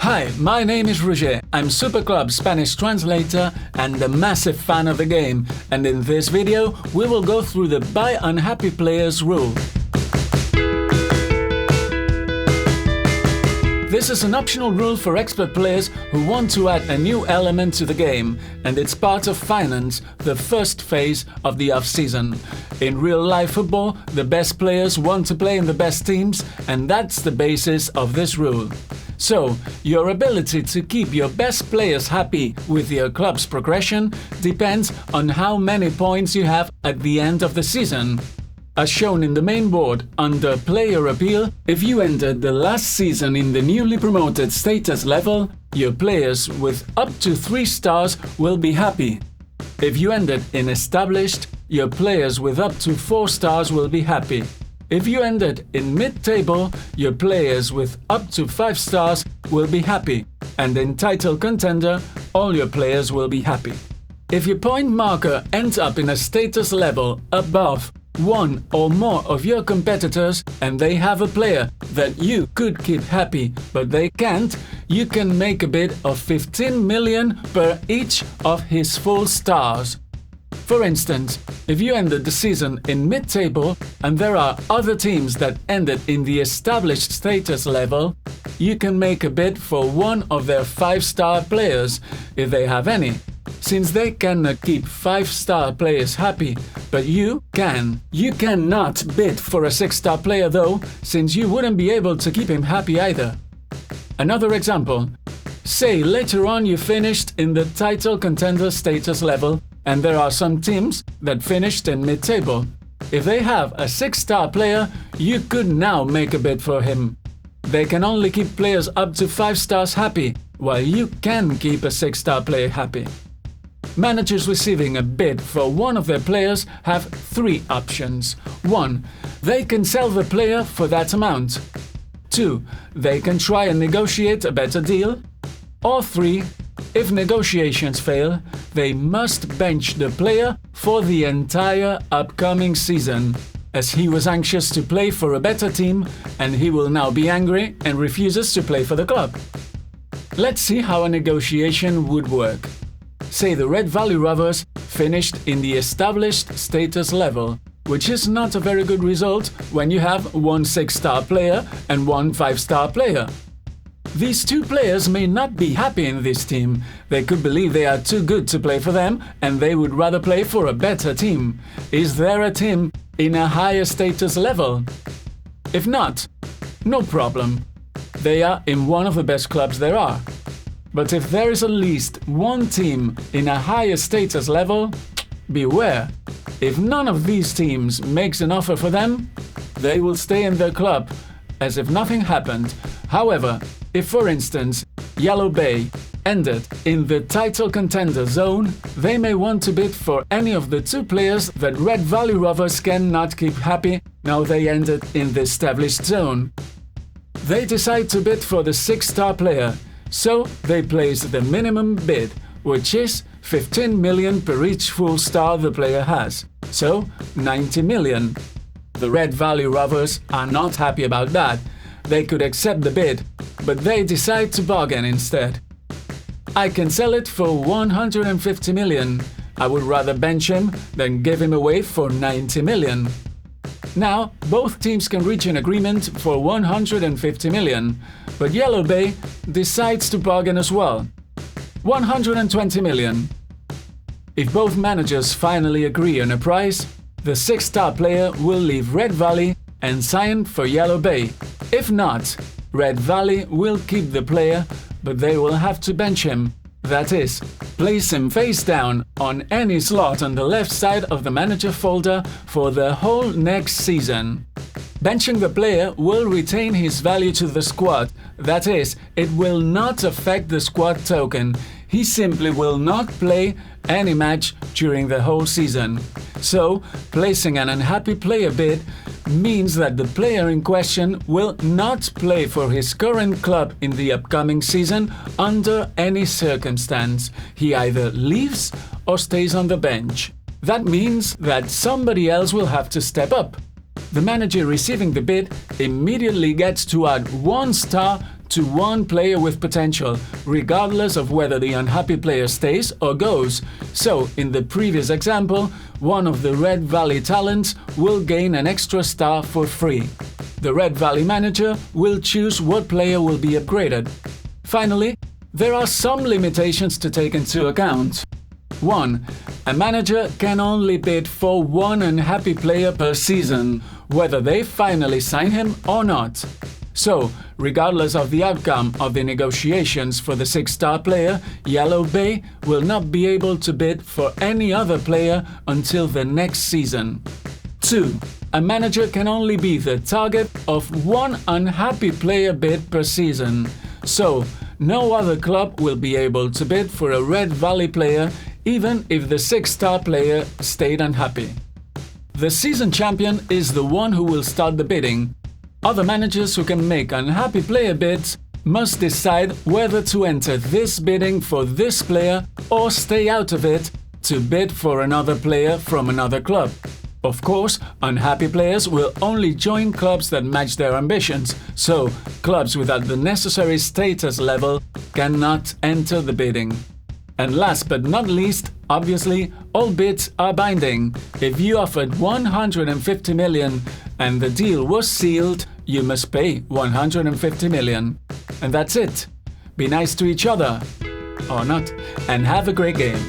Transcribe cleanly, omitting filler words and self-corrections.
Hi, my name is Roger. I'm Superclub Spanish translator and a massive fan of the game. And in this video, we will go through the Buy Unhappy Players rule. This is an optional rule for expert players who want to add a new element to the game, and it's part of finance, the first phase of the off-season. In real-life football, the best players want to play in the best teams, and that's the basis of this rule. So, your ability to keep your best players happy with your club's progression depends on how many points you have at the end of the season. As shown in the main board under Player Appeal, if you entered the last season in the newly promoted status level, your players with up to 3 stars will be happy. If you ended in Established, your players with up to 4 stars will be happy. If you ended in Mid-Table, your players with up to 5 stars will be happy. And in Title Contender, all your players will be happy. If your point marker ends up in a status level above one or more of your competitors and they have a player that you could keep happy but they can't, you can make a bid of 15 million per each of his full stars. For instance, if you ended the season in mid-table and there are other teams that ended in the established status level, you can make a bid for one of their 5-star players, if they have any. Since they cannot keep 5-star players happy, but you can. You cannot bid for a 6-star player though, since you wouldn't be able to keep him happy either. Another example. Say later on you finished in the title contender status level, and there are some teams that finished in mid-table. If they have a 6-star player, you could now make a bid for him. They can only keep players up to 5 stars happy, while you can keep a 6-star player happy. Managers receiving a bid for one of their players have 3 options. 1. They can sell the player for that amount. 2. They can try and negotiate a better deal. Or 3. If negotiations fail, they must bench the player for the entire upcoming season, as he was anxious to play for a better team and he will now be angry and refuses to play for the club. Let's see how a negotiation would work. Say the Red Valley Rovers finished in the established status level, which is not a very good result when you have one 6-star player and one 5-star player. These 2 players may not be happy in this team. They could believe they are too good to play for them and they would rather play for a better team. Is there a team in a higher status level? If not, no problem. They are in one of the best clubs there are. But if there is at least one team in a higher status level, beware. If none of these teams makes an offer for them, they will stay in their club, as if nothing happened. However, if for instance, Yellow Bay ended in the title contender zone, they may want to bid for any of the 2 players that Red Valley Rovers cannot keep happy now they ended in the established zone. They decide to bid for the 6-star player. So they place the minimum bid, which is 15 million per each full star the player has, so 90 million. The Red Valley Rovers are not happy about that. They could accept the bid, but they decide to bargain instead. I can sell it for 150 million. I would rather bench him than give him away for 90 million. Now, both teams can reach an agreement for 150 million, but Yellow Bay decides to bargain as well. 120 million. If both managers finally agree on a price, the 6-star player will leave Red Valley and sign for Yellow Bay. If not, Red Valley will keep the player, but they will have to bench him. That is, place him face down on any slot on the left side of the manager folder for the whole next season. Benching the player will retain his value to the squad. That is, it will not affect the squad token. He simply will not play any match during the whole season. So, placing an unhappy player bid means that the player in question will not play for his current club in the upcoming season under any circumstance. He either leaves or stays on the bench. That means that somebody else will have to step up. The manager receiving the bid immediately gets to add 1 star to one player with potential, regardless of whether the unhappy player stays or goes. So, in the previous example, one of the Red Valley talents will gain an extra star for free. The Red Valley manager will choose what player will be upgraded. Finally, there are some limitations to take into account. 1. A manager can only bid for one unhappy player per season, whether they finally sign him or not. So, regardless of the outcome of the negotiations for the 6-star player, Yellow Bay will not be able to bid for any other player until the next season. 2. A manager can only be the target of one unhappy player bid per season. So, no other club will be able to bid for a Red Valley player even if the 6-star player stayed unhappy. The season champion is the one who will start the bidding. Other managers who can make unhappy player bids must decide whether to enter this bidding for this player or stay out of it to bid for another player from another club. Of course, unhappy players will only join clubs that match their ambitions, so clubs without the necessary status level cannot enter the bidding. And last but not least, obviously, all bids are binding. If you offered 150 million and the deal was sealed, you must pay 150 million. And that's it. Be nice to each other, or not, and have a great game.